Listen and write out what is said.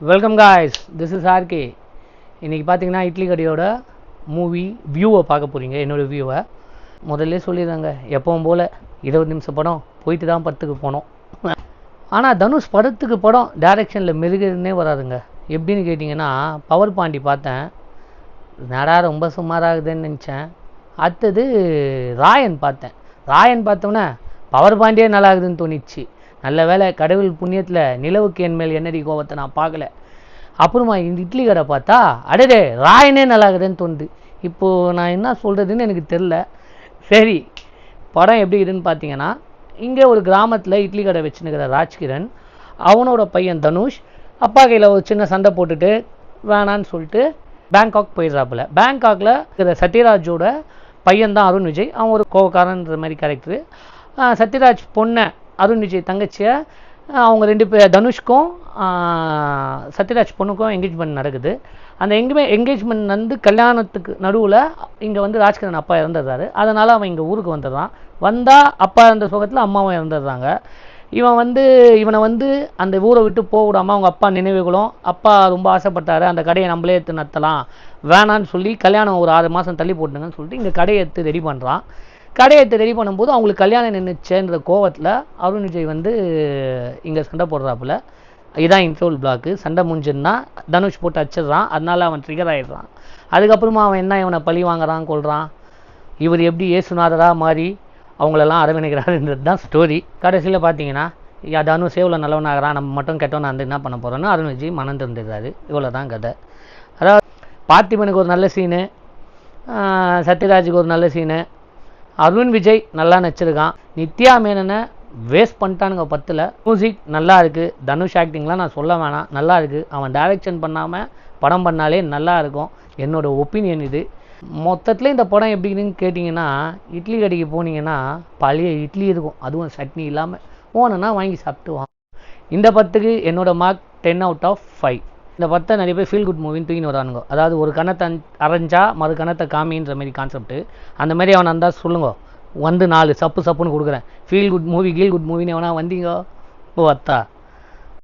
Welcome guys, this is RK. இன்றைக்கி பார்த்தீங்கன்னா இட்லி கடையோட மூவி வியூவை பார்க்க போகிறீங்க. என்னோடய வியூவை முதல்ல சொல்லிடுறாங்க, எப்பவும் போல் 20 நிமிஷம் படம் போயிட்டு தான் படத்துக்கு போனோம். ஆனால் தனுஷ் படத்துக்கு படம் டைரெக்ஷனில் மெருகுன்னே வராதுங்க. எப்படின்னு கேட்டிங்கன்னா, பவர் பாண்டி பார்த்தேன், நடா ரொம்ப சுமாராகுதுன்னு நினச்சேன். அடுத்தது ராயன் பார்த்தேன். ராயன் பார்த்தோன்னே பவர் பாண்டியே நல்லாகுதுன்னு தோணிச்சு. நல்ல வேலை, கடவுள் புண்ணியத்தில் நிலவுக்கு என் மேல் என்னடி கோபத்தை நான் பார்க்கல. அப்புறமா இந்த இட்லி கடை பார்த்தா அடடே ராயனே நல்லாகுதுன்னு தோணுது. இப்போது நான் என்ன சொல்கிறதுன்னு எனக்கு தெரில. சரி, படம் எப்படி இருக்குதுன்னு பார்த்தீங்கன்னா, இங்கே ஒரு கிராமத்தில் இட்லி கடை வச்சுன்னுக்கிற ராஜ்கிரண், அவனோட பையன் தனுஷ் அப்பா கையில் ஒரு சின்ன சண்டை போட்டுட்டு வேணான்னு சொல்லிட்டு பேங்காக் போயிடுறாப்புல. பேங்காக்கில் இருக்கிற சத்யராஜோட பையன் தான் அருண் விஜய். அவன் ஒரு கோவக்காரன்ற மாதிரி கேரக்டரு. சத்யராஜ் பொண்ணை அருண் விஜய் தங்கச்சியை அவங்க ரெண்டு பேர், தனுஷ்க்கும் சத்யராஜ் பொண்ணுக்கும் என்கேஜ்மெண்ட் நடக்குது. அந்த என்கேஜ்மெண்ட் வந்து கல்யாணத்துக்கு நடுவில் இங்கே வந்து ராஜ்கிரண் அப்பா இறந்துடுறாரு. அதனால் அவன் இங்கே ஊருக்கு வந்துடுறான். வந்தால் அப்பா இருந்த சுகத்தில் அம்மாவும் இறந்துடுறாங்க. இவனை வந்து அந்த ஊரை விட்டு போக விடாமல் அவங்க அப்பா நினைவுகளும், அப்பா ரொம்ப ஆசைப்பட்டாரு அந்த கடையை நம்மளே எடுத்து நடத்தலாம், வேணான்னு சொல்லி கல்யாணம் ஒரு 6 மாதம் தள்ளி போட்டுங்கன்னு சொல்லிட்டு இங்கே கடையை எடுத்து ரெடி பண்ணுறான். கடையை எடுத்து ரெடி பண்ணும்போது அவங்களுக்கு கல்யாணம் நின்றுச்சேன்ற கோவத்தில் அருண் விஜய் வந்து இங்கே சண்டை போடுறாப்புல. இதுதான் இன்ட்ரோல் பிளாக்கு. சண்டை முடிஞ்சுன்னா தனுஷ் போட்டு அடிச்சிடுறான். அதனால அவன் ட்ரிகர் ஆகிடுறான். அதுக்கப்புறமா அவன் என்ன இவனை பழி வாங்குறான், கொள்கிறான். இவர் எப்படி ஏசுநாதராக மாறி அவங்களெல்லாம் அரவணைக்கிறாருன்றது தான் ஸ்டோரி. கடைசியில் பார்த்தீங்கன்னா தனுஷ் எவ்வளோ நல்லவனாகிறான், நம்ம மட்டும் கெட்டவனா வந்து என்ன பண்ண போகிறோன்னு அருண் விஜய் மனம் திறந்துடுறாரு. இவ்வளோ தான் கதை. அதாவது பார்த்திபனுக்கு ஒரு நல்ல சீனு, சத்யராஜுக்கு ஒரு நல்ல சீனு, அருண் விஜய் நல்லா நடிச்சிருக்கான். நித்யா மேனனை வேஸ்ட் பண்ணிட்டானுங்க 10ல். மியூசிக் நல்லா இருக்குது. தனுஷ் ஆக்டிங்லாம் நான் சொல்ல வேணாம், நல்லா இருக்குது. அவன் டைரக்ஷன் பண்ணாமல் படம் பண்ணாலே நல்லா இருக்கும். என்னோடய ஒப்பீனியன் இது. மொத்தத்தில் இந்த படம் எப்படின்னு கேட்டிங்கன்னா, இட்லி கடைக்கு போனீங்கன்னா பழைய இட்லி இருக்கும், அதுவும் சட்னி இல்லாமல் போனோன்னா வாங்கி சாப்பிட்டு வாங்க. இந்த படத்துக்கு என்னோடய மார்க் 10/5. இந்த படத்தை நிறைய பேர் ஃபீல் குட் மூவின்னு தூக்கின்னு வரானுங்க. அதாவது ஒரு கணத்தை அரைஞ்சா மறு கணத்தை காமின்ற மாதிரி கான்செப்ட்டு. அந்த மாதிரி அவனை இருந்தால் சொல்லுங்க, வந்து 4 சப்புன்னு கொடுக்குறேன். ஃபீல் குட் மூவி கீல் குட் மூவின்னு எவனா வந்தீங்க வத்தா